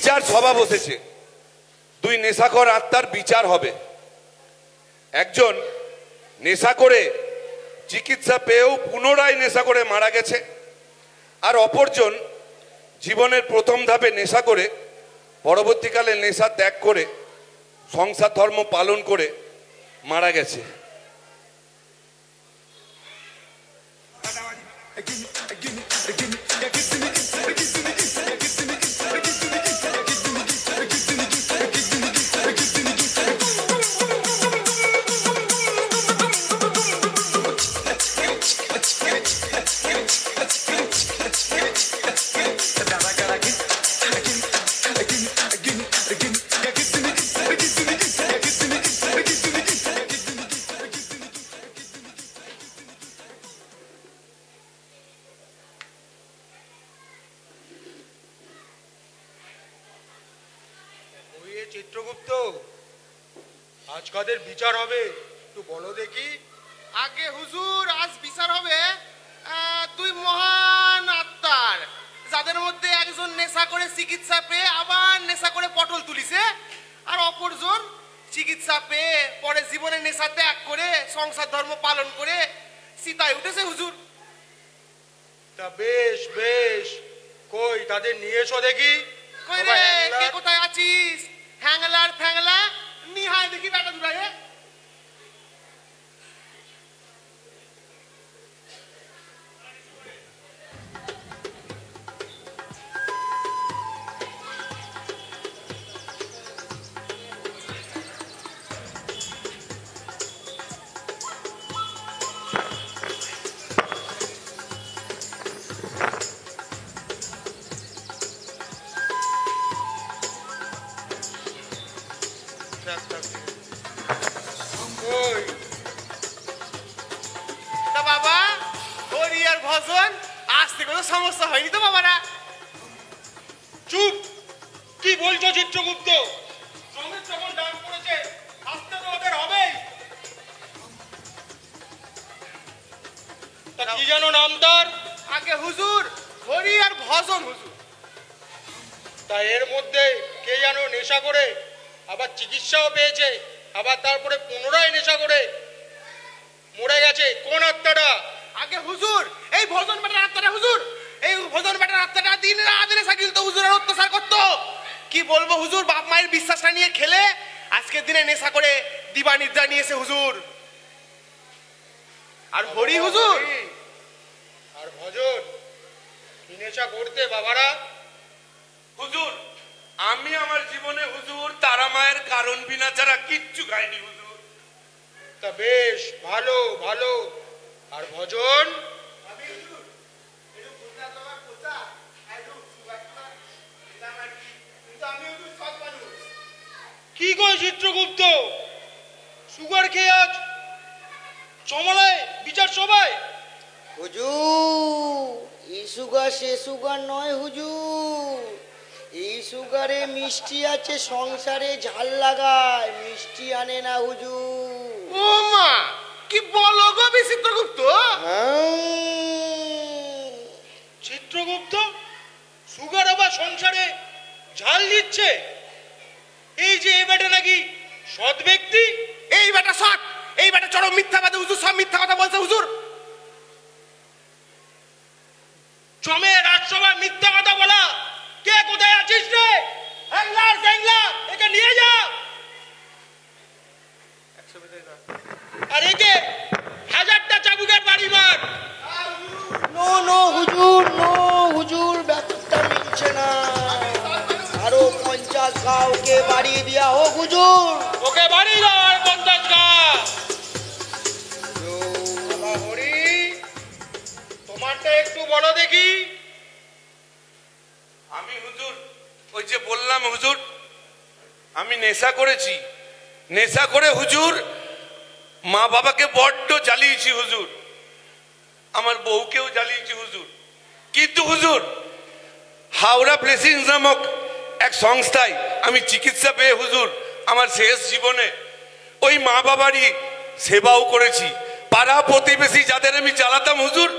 বিচার সভা বসেছে, দুই নেশাখোর আত্মার বিচার হবে। একজন নেশা করে চিকিৎসা পেয়েও পুনরায় নেশা করে মারা গেছে, আর অপরজন জীবনের প্রথম ধাপে নেশা করে পরবর্তীকালে নেশা ত্যাগ করে সংসার ধর্ম পালন করে মারা গেছে। চিত্রগুপ্ত, আজ কাদের বিচার হবে একটু বলো দেখি। আগে হুজুর, আজ বিচার হবে দুই মহান আত্মার, যাদের মধ্যে একজন নেশা করে চিকিৎসা পেয়ে আবার নেশা করে পটল তুলিছে, আর অপরজন চিকিৎসা পেয়ে পরে জীবনে নেশা ত্যাগ করে সংসার ধর্ম পালন করে চিতায় উঠেছে হুজুর। তা বেশ বেশ, কই তাদের নিয়ে এসো দেখি। কই রে, কে কোথায় আছিস? হ্যাংলার ফ্যাংলা নিহায় দেখি বেটা দুটাকে। বাবা হরি আর ভজন আসতে কোনো সমস্যা হয়নি তো বাবারা? চুপ, কি বলছো চিত্রগুপ্ত? জমির যখন ডাক পড়েছে আসতে তো ওদের হবেই। তা কি যেন নাম তার? আগে হুজুর হরি আর ভজন হুজুর। তা এর মধ্যে কে যেন নেশা করে আবার চিকিৎসাও পেয়েছে, আবার তারপরে পুনরায় নেশা করে মরে গেছে, কোন আত্মাটা? আগে হুজুর এই ভজন বেটার আত্মাটা হুজুর, এই ভজন বেটার আত্মাটা দিন রাত নেশা গিলতো হুজুর, আর অত্যাচার করতো। কি বলবো হুজুর, বাপ মায়ের বিশ্বাসটা নিয়ে খেলে আজকের দিনে নেশা করে দিবা নিদ্রা নিয়েছে হুজুর। আর হরি হুজুর আর ভজন কি নেশা করতে বাবারা? হুজুর আমি আমার জীবনে হুজুর তারা মায়ের কারণ বিনা ছাড়া কিচ্ছু খাইনি হুজুর। তা বেশ ভালো ভালো। আর ভজন? কি গো চিত্রগুপ্ত, সুগার খেয়ে আজ চমলায় বিচার সবাই? হুজুর এই সুগার সে সুগার নয় হুজুর, এই সুগারে মিষ্টি আছে, সংসারে ঝাল লাগায়, মিষ্টি আনে না হুজুর। ও মা, কি বলো গো চিত্রগুপ্ত? চিত্রগুপ্ত সুগার আবার সংসারে ঝাল দিচ্ছে? এই যে এ বেটা নাকি সৎ ব্যক্তি। এই বেটা সৎ, এই বেটা চরম মিথ্যাবাদী হুজুর, সব মিথ্যা কথা বলছে হুজুর। জমে রাজসভায় মিথ্যা কথা বলা, কে কোথায় আছিস রে? হ্যাংলার ফ্যাংলা একে নিয়ে যা। আর একে 1000টা চাবুকের বাড়ি মার। নো নো হুজুর, নো হুজুর, ব্যাপারটা মিলছে না, আরো 50 গা ওকে বাড়িয়ে দেওয়া হোক হুজুর। ওকে বাড়ি দাও আর 50 গা। হরি তোমারটা একটু বলো দেখি। আমি হুজুর ওই যে বললাম হুজুর আমি নেশা করেছি, নেশা করে হুজুর মা বাবাকে বড্ড জ্বালিয়েছি হুজুর, আমার বউকেও জ্বালিয়েছি হুজুর। কিন্তু হুজুর হাওড়া ব্লেসিংস নামক এক সংস্থায় আমি চিকিৎসা পেয়ে হুজুর আমার শেষ জীবনে ওই মা বাবারই সেবাও করেছি। পাড়া প্রতিবেশী যাদের আমি জ্বালাতাম হুজুর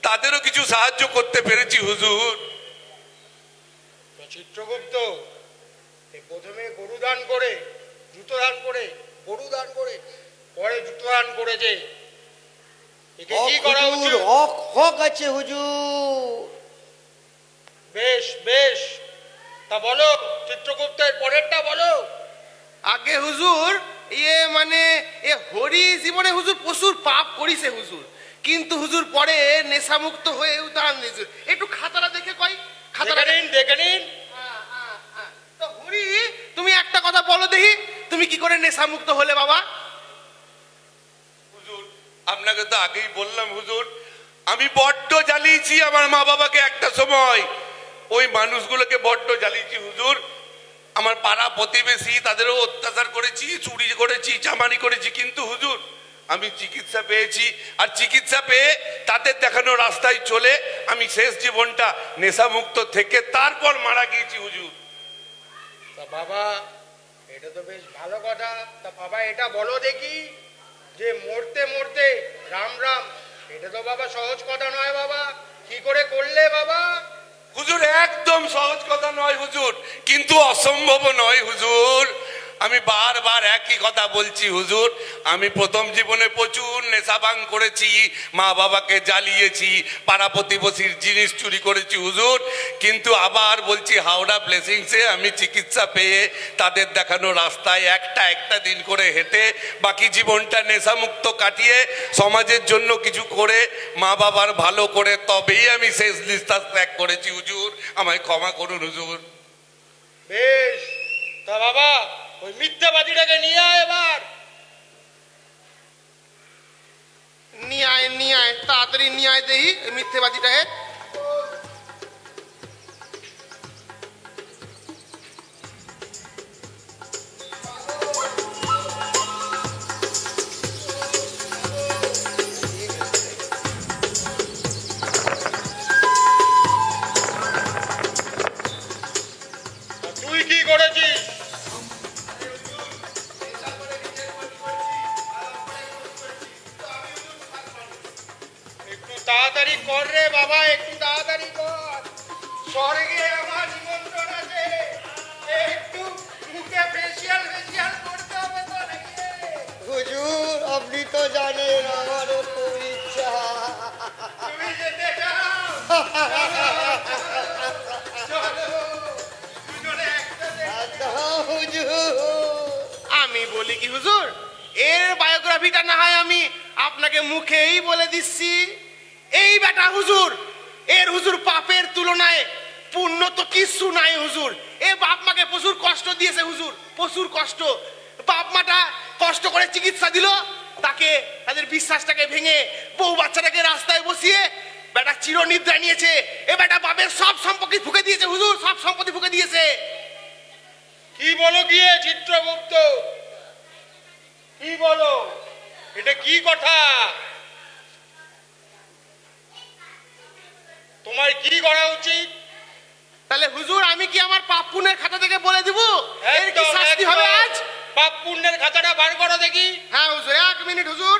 তাদেরও কিছু সাহায্য করতে পেরেছি হুজুর। চিত্রগুপ্ত প্রথমে গরু দান করে, জুতো দান করে, গরু দান করে, পরে জুতো দান করেছে। একে কি করা উচিত? হক হক আছে হুজুর। বেশ বেশ, তা বলো চিত্রগুপ্তের পরেরটা বলো। আগে হুজুর মানে হরি জীবনে হুজুর প্রচুর পাপ করিছে হুজুর, কিন্তু হুজুর পরে নেশামুক্ত হয়ে উদাহরণ দিয়েছে। একটু খাতাটা দেখে কই, খাতাটা দেখে নিন। তো হরি, তুমি একটা কথা বলো দেখি, তুমি কি করে নেশামুক্ত হলে বাবা? হুজুর, আপনাকে তো আগেই বললাম হুজুর, আমি বড্ড জ্বালিয়েছি আমার মা বাবাকে। একটা সময় ওই মানুষগুলোকে বড্ড জ্বালিয়েছি হুজুর। আমার পাড়া প্রতিবেশী, তাদেরও অত্যাচার করেছি, চুরি করেছি, চামারি করেছি, কিন্তু হুজুর আমি চিকিৎসা পেয়েছি। আর চিকিৎসা পেয়ে তাদের দেখানো রাস্তায় চলে আমি শেষ জীবনটা নেশামুক্ত থেকে তারপর মারা গিয়েছি হুজুর। তা বাবা, এটা তো বেশ ভালো কথা। তা বাবা এটা বলো দেখি, যে মরতে মরতে রাম রাম, এটা তো বাবা সহজ কথা নয় বাবা। কি করে করলে বাবা? হুজুর একদম সহজ কথা নয় হুজুর, কিন্তু অসম্ভব নয় হুজুর। আমি বারবার একই কথা বলছি হুজুর। আমি প্রথম জীবনে প্রচুর নেশাভাং করেছি, মা বাবাকে জ্বালিয়েছি, পাড়া প্রতিবেশীর জিনিস চুরি করেছি হুজুর। কিন্তু আবার বলছি, হাওড়া ব্লেসিংসে আমি চিকিৎসা পেয়ে তাদের দেখানো রাস্তায় একটা দিন করে হেঁটে বাকি জীবনটা নেশামুক্ত কাটিয়ে সমাজের জন্য কিছু করে মা বাবার ভালো করে তবেই আমি শেষ নিঃশ্বাস ত্যাগ করেছি হুজুর। আমায় ক্ষমা করুন হুজুর। বেশ, তা বাবা ওই মিথ্যাবাদীটাকে নিয়ে আয় এবার। নিয়ে আয় তাড়াতাড়ি নিয়ে আয় দেখি মিথ্যেবাদীটাকে। তুই কি করেছিস? একটু তাড়াতাড়ি কর রে বাবা, একটু তাড়াতাড়ি কর। স্বর্গে আমার নিমন্ত্রণ আছে, একটু মুখে ফেসিয়াল করতে হবে তো নাকি? হুজুর আপনি তো জানেন আমারও খুব ইচ্ছা। তুমি যেতে চাও? হুজুর আমি বলি কি হুজুর, এর বায়োগ্রাফিটা না হয় আমি আপনাকে মুখেই বলে দিচ্ছি। এই বেটা হুজুর, এর হুজুর পাপের তুলনায় পুণ্য তো কিছু নাই হুজুর। এ বাপ মাকে প্রচুর কষ্ট দিয়েছে হুজুর, প্রচুর কষ্ট। বাপ মাটা কষ্ট করে চিকিৎসা দিল, তাকে তাদের বিশ্বাসটাকে ভেঙে বউ বাচ্চাটাকে রাস্তায় বসিয়ে বেটা চিরনিদ্রা নিয়েছে। এ বেটা বাপের সব সম্পত্তি ফুঁকে দিয়েছে হুজুর, সব সম্পত্তি ফুঁকে দিয়েছে। কি বলো গিয়ে চিত্রগুপ্ত, কি বলো? এটা কি কথা? তোমার কি করা উচিত? তাহলে হুজুর আমি কি আমার পাপ পুণ্যের খাতা থেকে বলে দিব এর কি একদম, শাস্তি হবে একদম। আজ? পাপ পুণ্যের খাতাটা বার করো দেখি। হ্যাঁ হুজুর, এক মিনিট হুজুর।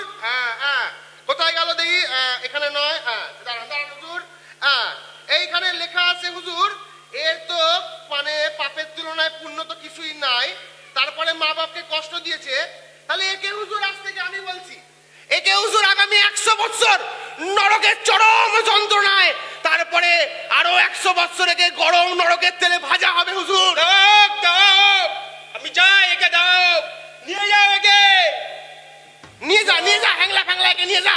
কোথায় গেল দেখি? এখানে নয়, দাঁড়ান দাঁড়ান হুজুর। এইখানে লেখা আছে হুজুর, এর তো মানে পাপের তুলনায় পুণ্য তো কিছুই নাই, তারপরে মা বাপকে কষ্ট দিয়েছে। তাহলে একে হুজুর আজ থেকে আমি বলছি, একে হুজুর আগামী 100 বছর নরকের চরম যন্ত্রণায়, তারপরে আরো 100 বছর একে গরম নরকের তেলে ভাজা হবে হুজুর। দাও দাও, আমি চাই একে দাও, নিয়ে যাও একে। নিয়ে যা হ্যাংলা ফ্যাংলা একে নিয়ে যা।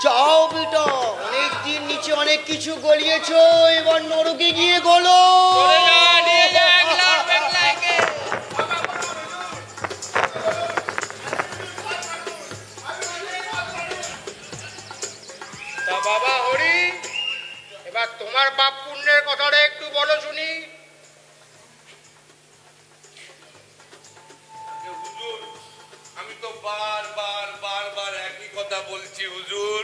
যাও বেটা, অনেক দিন নিচে অনেক কিছু গলিয়েছো, এবার নরকে গিয়ে গলো। চলে যা, নিয়ে যা একলা একলা একে। তা বাবা হরি, এবার তোমার পাপ পুণ্যের কথাটা একটু বলো শুনি। হুজুর আমি তো বারবার একই কথা বলছি হুজুর,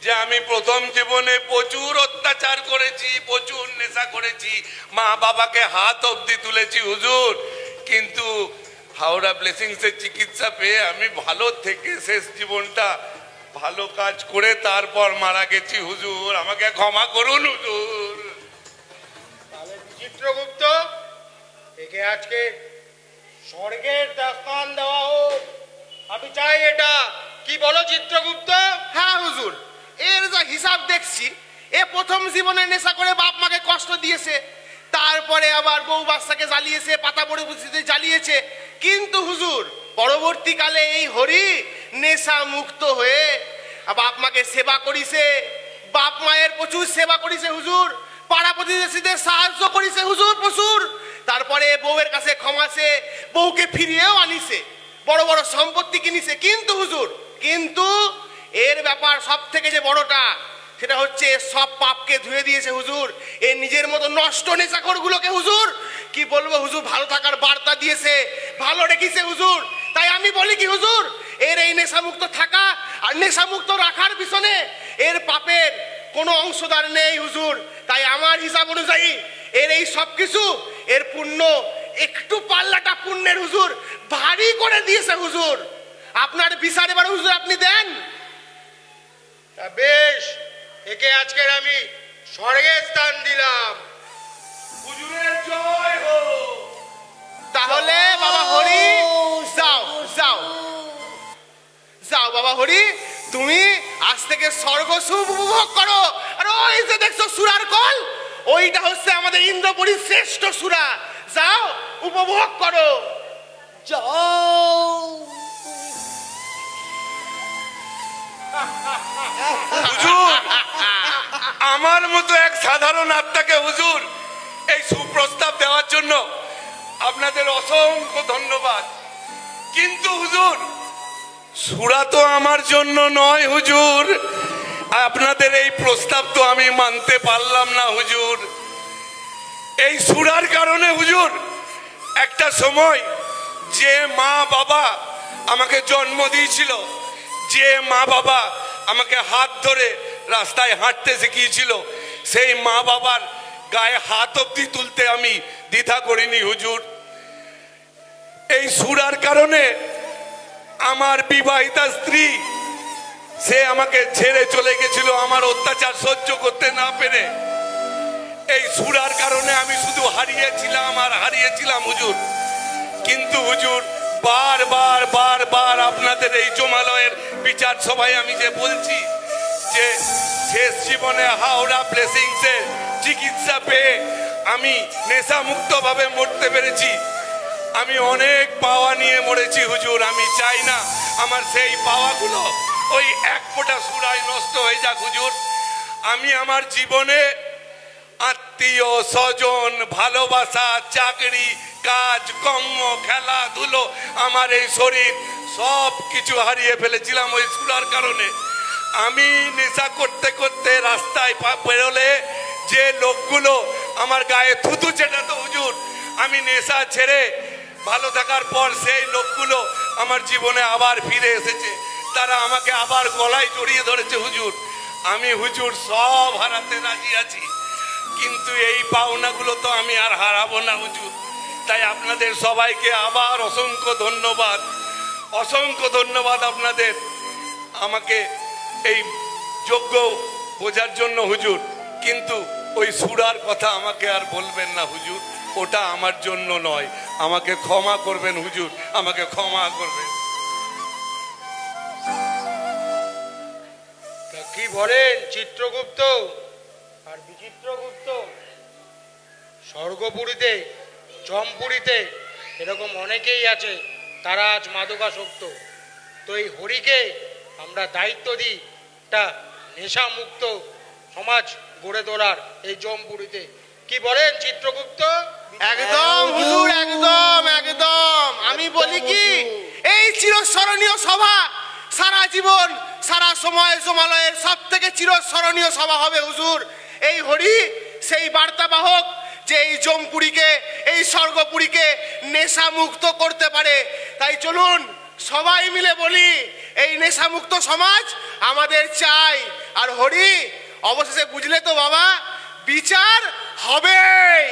যে আমি প্রথম জীবনে প্রচুর অত্যাচার করেছি, প্রচুর নেশা করেছি, মা বাবাকে হাত অবধি তুলেছি হুজুর। কিন্তু হাওড়া ব্লেসিংসের চিকিৎসা পেয়ে আমি ভালো থেকে শেষ জীবনটা ভালো কাজ করে তারপর মারা গেছি হুজুর। আমাকে ক্ষমা করুন হুজুর। চিত্রগুপ্ত, একে আজকে স্বর্গের স্থান দেওয়া হোক, আমি চাই এটা। কি বলো চিত্রগুপ্ত? হ্যাঁ হুজুর, এর যা হিসাব দেখছি, এ প্রথম জীবনে নেশা করে বাপ মাকে কষ্ট দিয়েছে, তারপরে আবার বউ বাচ্চাকে জ্বালিয়েছে, পাতা পড়ে বুঝিতে জ্বালিয়েছে, কিন্তু হুজুর পরবর্তীকালে এই হরি নেশা মুক্ত হয়ে বাপ মাকে সেবা করিছে, বাপ মায়ের প্রচুর সেবা করিছে হুজুর, পাড়া প্রতিবেশীদের সাহায্য করিছে হুজুর প্রচুর, তারপরে বউয়ের কাছে ক্ষমাছে, বউকে ফিরিয়েও আনিছে, বড় বড় সম্পত্তি কিনিছে। কিন্তু হুজুর, কিন্তু এর ব্যাপার সব থেকে যে বড়টা, সেটা হচ্ছে সব পাপকে ধুয়ে দিয়েছে হুজুর। এ নিজের মতো নষ্ট নেশাখোরগুলোকে হুজুর কি বলবো হুজুর, ভালো থাকার বার্তা দিয়েছে, ভালো রেখেছে হুজুর। তাই আমি বলি কি হুজুর, এর এই নেশামুক্ত থাকা আর নেশামুক্ত রাখার পিছনে এর পাপের কোনো অংশদার নেই হুজুর। তাই আমার হিসাব অনুযায়ী এর এই সব কিছু, এর পুণ্য একটু পাল্লাটা পুণ্যের হুজুর ভারী করে দিয়েছে হুজুর। আপনার বিচার এবার হুজুর আপনি দেন। তা বেশ, একে আজকের আমি স্বর্গের স্থান দিলাম। হুজুরের জয় হোক। তাহলে বাবা হরি যাও যাও যাও, বাবা হরি তুমি আজ থেকে স্বর্গ সুখ উপভোগ করো। আর ওই যে দেখছো সুরার কল, ওইটা হচ্ছে আমাদের ইন্দ্রপুরীর শ্রেষ্ঠ সুরা, যাও উপভোগ করো। যাও। হুজুর, আমার মতো এক সাধারণ আত্মাকে হুজুর এই সুপ্রস্তাব দেওয়ার জন্য আপনাদের অসংখ্য ধন্যবাদ। কিন্তু হুজুর, সুরা তো আমার জন্য নয় হুজুর, আপনাদের এই প্রস্তাব তো আমি মানতে পারলাম না হুজুর। এই সুরার কারণে হুজুর একটা সময় যে মা বাবা আমাকে জন্ম দিয়েছিল, যে মা বাবা আমাকে হাত ধরে রাস্তায় হাঁটতে শিখিয়েছিল, সেই মা বাবার গায়ে হাত অব্দি তুলতে আমি দ্বিধা করিনি হুজুর। এই সুরার কারণে আমার বিবাহিতা স্ত্রী, সে আমাকে ছেড়ে চলে গেছিল আমার অত্যাচার সহ্য করতে না পেরে। এই সুরার কারণে আমি শুধু হারিয়েছিলাম আর হারিয়েছিলাম হুজুর। কিন্তু হুজুর বারবার বারবার আপনাদের এই জমালয়ের বিচার সভায় আমি যে বলছি যে শেষ জীবনে হাওড়া ব্লেসিংসের চিকিৎসা পেয়ে আমি নেশামুক্ত ভাবে মরতে পেরেছি। আমি অনেক পাওয়া নিয়ে মরেছি হুজুর, আমি চাই না আমার সেই পাওয়াগুলো ওই এক ফোঁটা সুরায় নষ্ট হয়ে যাক হুজুর। আমি আমার জীবনে আত্মীয় স্বজন, ভালোবাসা, চাকরি, কাজ কর্ম, খেলাধুলো, আমার এই শরীর সব কিছু হারিয়ে ফেলেছিলাম ওই সুরার কারণে। আমি নেশা করতে করতে রাস্তায় বেরোলে যে লোকগুলো আমার গায়ে থুতু চেটাতো হুজুর, আমি নেশা ছেড়ে ভালো থাকার পর সেই লোকগুলো আমার জীবনে আবার ফিরে এসেছে, তারা আমাকে আবার গলায় জড়িয়ে ধরেছে হুজুর। আমি হুজুর সব হারাতে রাজি আছি, কিন্তু এই পাওনাগুলো তো আমি আর হারাবো না হুজুর। তাই আপনাদের সবাইকে আবার অসংখ্য ধন্যবাদ, অসংখ্য ধন্যবাদ আপনাদের আমাকে এই যোগ্য বোঝার জন্য হুজুর। কিন্তু ওই সুরার কথা আমাকে আর বলবেন না হুজুর, ওটা আমার জন্য নয়, আমাকে ক্ষমা করবেন হুজুর, আমাকে ক্ষমা করবেন। কি বলেন চিত্রগুপ্ত আর বিচিত্রগুপ্ত? স্বর্গপুরীতে, জমপুরীতে এরকম অনেকেই আছে, তারা আজ মাদকাসক্ত। তো এই হরিকে আমরা দায়িত্ব দিই একটা নেশামুক্ত সমাজ গড়ে তোলার এই জমপুরীতে। কি বলেন চিত্রগুপ্ত? একদম হুজুর, একদম একদম। আমি বলি কি, এই চিরস্মরণীয় সভা সারা জীবন সারা সময় জমালয়ের সব থেকে চিরস্মরণীয় সভা হবে হুজুর। এই হরি সেই বার্তাবাহক যে এই জমপুরীকে, এই স্বর্গপুরীকে নেশামুক্ত করতে পারে। তাই চলুন সবাই মিলে বলি, এই নেশামুক্ত সমাজ আমাদের চাই। আর হরি অবশেষে বুঝলে তো বাবা, বিচার হবেই।